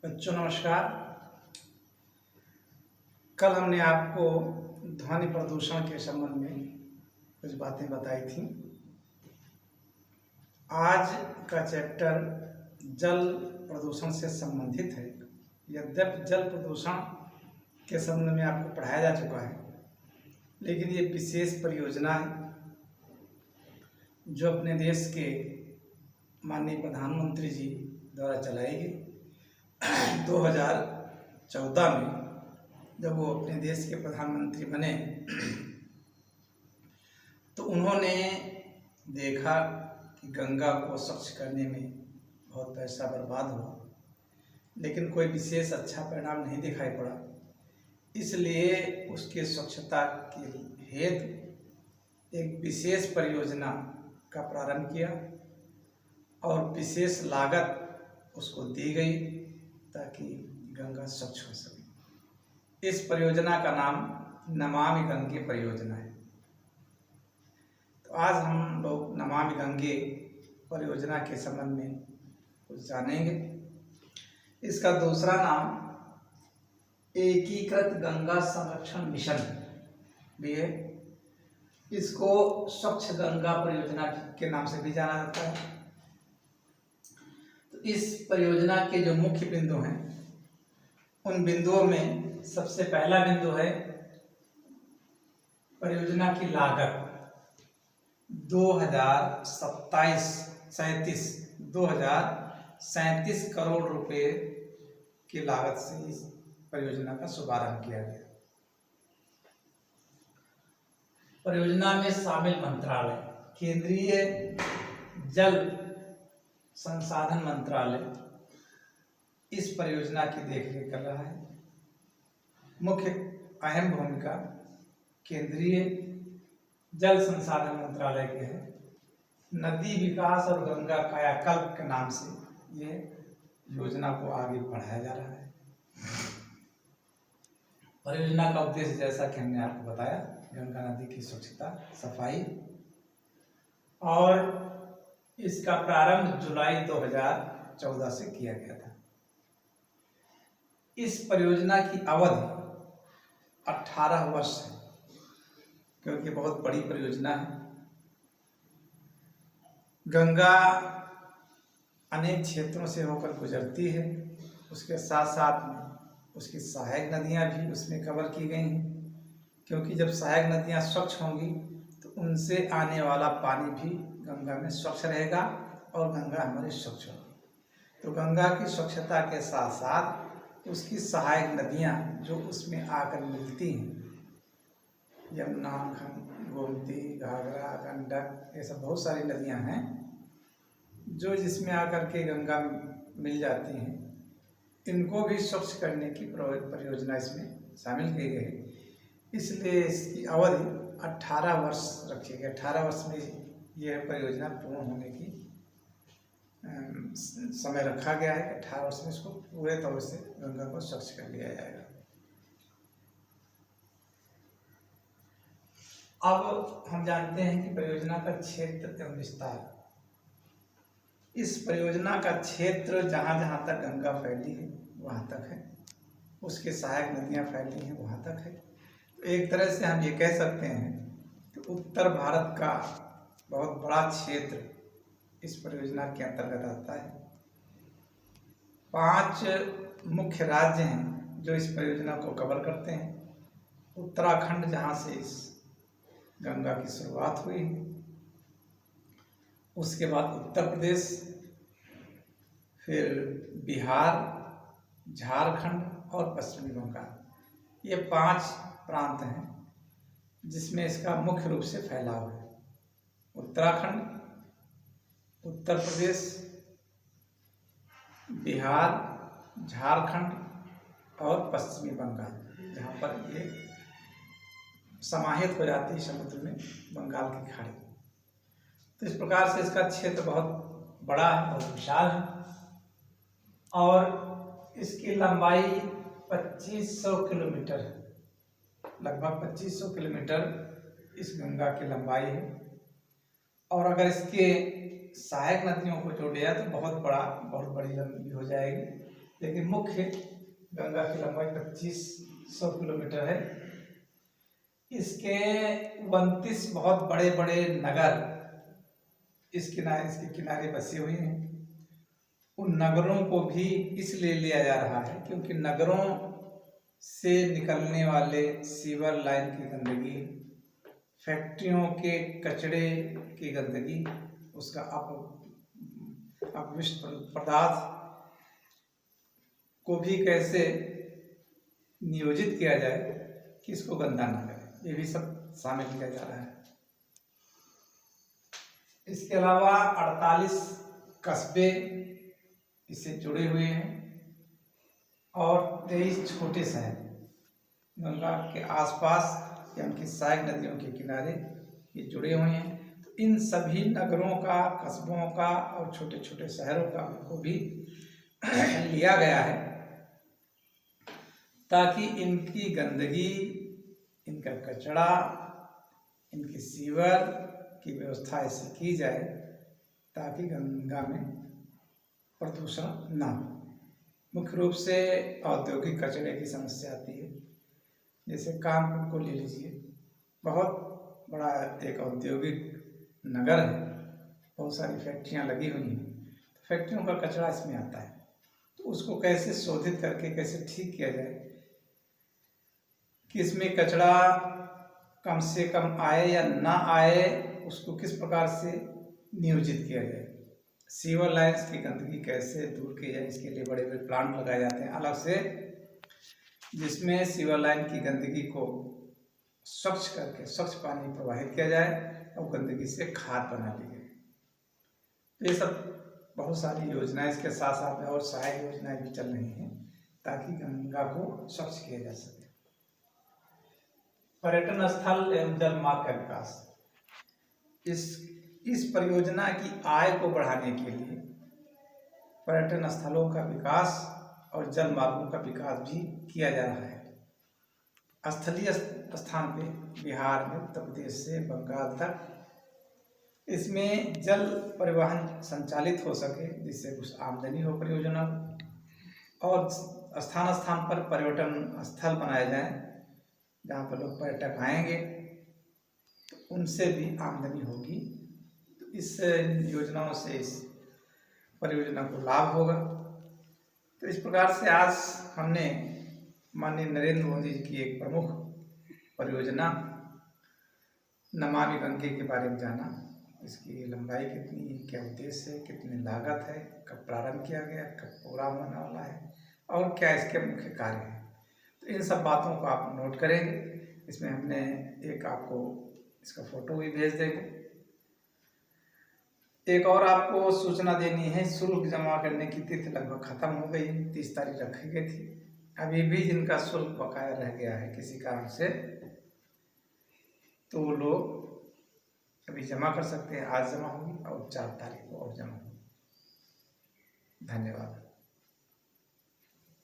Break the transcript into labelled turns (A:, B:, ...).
A: बच्चों नमस्कार। कल हमने आपको ध्वनि प्रदूषण के संबंध में कुछ बातें बताई थी। आज का चैप्टर जल प्रदूषण से संबंधित है। यद्यपि जल प्रदूषण के संबंध में आपको पढ़ाया जा चुका है, लेकिन ये विशेष परियोजना है जो अपने देश के माननीय प्रधानमंत्री जी द्वारा चलाई गई 2014 में। जब वो अपने देश के प्रधानमंत्री बने तो उन्होंने देखा कि गंगा को स्वच्छ करने में बहुत पैसा बर्बाद हुआ, लेकिन कोई विशेष अच्छा परिणाम नहीं दिखाई पड़ा। इसलिए उसके स्वच्छता के हेतु एक विशेष परियोजना का प्रारंभ किया और विशेष लागत उसको दी गई ताकि गंगा स्वच्छ हो सके। इस परियोजना का नाम नमामि गंगे परियोजना है। तो आज हम लोग नमामि गंगे परियोजना के संबंध में कुछ जानेंगे। इसका दूसरा नाम एकीकृत गंगा संरक्षण मिशन भी है। इसको स्वच्छ गंगा परियोजना के नाम से भी जाना जाता है। तो इस परियोजना के जो मुख्य बिंदु हैं, उन बिंदुओं में सबसे पहला बिंदु है परियोजना की लागत 2037 करोड़ रुपए की लागत से इस परियोजना का शुभारंभ किया गया। परियोजना में शामिल मंत्रालय केंद्रीय जल संसाधन मंत्रालय इस परियोजना की देखरेख कर रहा है। मुख्य अहम भूमिका केंद्रीय जल संसाधन मंत्रालय के है। नदी विकास और गंगा कायाकल्प के नाम से ये योजना को आगे बढ़ाया जा रहा है। परियोजना का उद्देश्य, जैसा कि हमने आपको बताया, गंगा नदी की स्वच्छता, सफाई, और इसका प्रारंभ जुलाई 2014 से किया गया था। इस परियोजना की अवधि 18 वर्ष है, क्योंकि बहुत बड़ी परियोजना है। गंगा अनेक क्षेत्रों से होकर गुजरती है। उसके साथ साथ में उसकी सहायक नदियां भी उसमें कवर की गई हैं, क्योंकि जब सहायक नदियां स्वच्छ होंगी तो उनसे आने वाला पानी भी गंगा में स्वच्छ रहेगा और गंगा हमारी स्वच्छ होगी। तो गंगा की स्वच्छता के साथ साथ उसकी सहायक नदियां जो उसमें आकर मिलती हैं, यमुना, गोमती, घाघरा, गंडक, ये सब बहुत सारी नदियां हैं जो जिसमें आकर के गंगा मिल जाती हैं। इनको भी स्वच्छ करने की परियोजना इसमें शामिल की गई है। इसलिए इसकी अवधि 18 वर्ष रखी गई। 18 वर्ष में यह परियोजना पूर्ण होने की समय रखा गया है। 18 वर्ष में इसको पूरे तौर से गंगा को स्वच्छ कर लिया जाएगा। अब हम जानते हैं कि परियोजना का क्षेत्र एवं विस्तार। इस परियोजना का क्षेत्र जहाँ जहाँ तक गंगा फैली है वहाँ तक है, उसके सहायक नदियाँ फैली हैं वहाँ तक है। तो एक तरह से हम ये कह सकते हैं कि उत्तर भारत का बहुत बड़ा क्षेत्र इस परियोजना के अंतर्गत आता है। 5 मुख्य राज्य हैं जो इस परियोजना को कवर करते हैं। उत्तराखंड, जहाँ से इस गंगा की शुरुआत हुई, उसके बाद उत्तर प्रदेश, फिर बिहार, झारखंड और पश्चिमी बंगाल। ये 5 प्रांत हैं जिसमें इसका मुख्य रूप से फैलाव है। उत्तराखंड, उत्तर प्रदेश, बिहार, झारखंड और पश्चिमी बंगाल, जहाँ पर ये समाहित हो जाती है समुद्र में, बंगाल की खाड़ी। तो इस प्रकार से इसका क्षेत्र बहुत बड़ा है, बहुत विशाल है और इसकी लंबाई 2500 किलोमीटर है। लगभग 2500 किलोमीटर इस गंगा की लंबाई है। और अगर इसके सहायक नदियों को जोड़ दिया तो बहुत बड़ी लंबी हो जाएगी। लेकिन मुख्य गंगा की लंबाई 2500 किलोमीटर है। इसके 29 बहुत बड़े बड़े नगर इसके किनारे बसे हुए हैं। उन नगरों को भी इसलिए लिया जा रहा है क्योंकि नगरों से निकलने वाले सीवर लाइन की गंदगी, फैक्ट्रियों के कचरे की गंदगी, उसका अपविष्ट पदार्थ को भी कैसे नियोजित किया जाए कि इसको गंदा ना करे, ये भी सब शामिल किया जा रहा है। इसके अलावा 48 कस्बे इससे जुड़े हुए हैं और 23 छोटे शहर गंगा के आसपास या उनकी सहायक नदियों के किनारे ये जुड़े हुए हैं। तो इन सभी नगरों का, कस्बों का और छोटे छोटे शहरों का को भी लिया गया है ताकि इनकी गंदगी, इनका कचरा, इनकी सीवर की व्यवस्था ऐसी की जाए ताकि गंगा में प्रदूषण ना हो। मुख्य रूप से औद्योगिक कचरे की समस्या आती है। जैसे कानपुर को ले लीजिए, बहुत बड़ा एक औद्योगिक नगर है, बहुत सारी फैक्ट्रियां लगी हुई हैं। तो फैक्ट्रियों का कचरा इसमें आता है, तो उसको कैसे शोधित करके कैसे ठीक किया जाए कि इसमें कचरा कम से कम आए या ना आए, उसको किस प्रकार से नियोजित किया जाए। सीवर लाइन्स की गंदगी कैसे दूर की जाए, इसके लिए बड़े बड़े प्लांट लगाए जाते हैं अलग से, जिसमें सीवर लाइन की गंदगी को स्वच्छ करके स्वच्छ पानी प्रवाहित किया जाए और गंदगी से खाद बना ली जाए। तो ये सब बहुत सारी योजनाएं इसके साथ साथ में और सहायक योजनाएं भी चल रही हैं ताकि गंगा को स्वच्छ किया जा सके। पर्यटन स्थल एवं जल मार्ग का विकास, इस परियोजना की आय को बढ़ाने के लिए पर्यटन स्थलों का विकास और जल मार्गों का विकास भी किया जा रहा है। स्थलीय स्थान पे बिहार में उत्तर प्रदेश से बंगाल तक इसमें जल परिवहन संचालित हो सके, जिससे कुछ आमदनी हो परियोजना, और स्थान स्थान पर पर्यटन स्थल बनाए जाएं जहाँ पर लोग पर्यटक आएंगे तो उनसे भी आमदनी होगी। तो इस योजनाओं से इस परियोजना को लाभ होगा। तो इस प्रकार से आज हमने माननीय नरेंद्र मोदी जी की एक प्रमुख परियोजना नमामि गंगे के बारे में जाना। इसकी लंबाई कितनी, क्या उद्देश्य है, कितनी लागत है, कब प्रारंभ किया गया, कब पूरा होने वाला है और क्या इसके मुख्य कार्य हैं। तो इन सब बातों को आप नोट करेंगे। इसमें हमने एक आपको इसका फोटो भी भेज देंगे। एक और आपको सूचना देनी है, शुल्क जमा करने की तिथि लगभग खत्म हो गई, 30 तारीख रखी गई थी। अभी भी जिनका शुल्क बकाया रह गया है किसी कारण से, तो वो लोग अभी जमा कर सकते हैं। आज जमा होगी और 4 तारीख को और जमा होगी। धन्यवाद।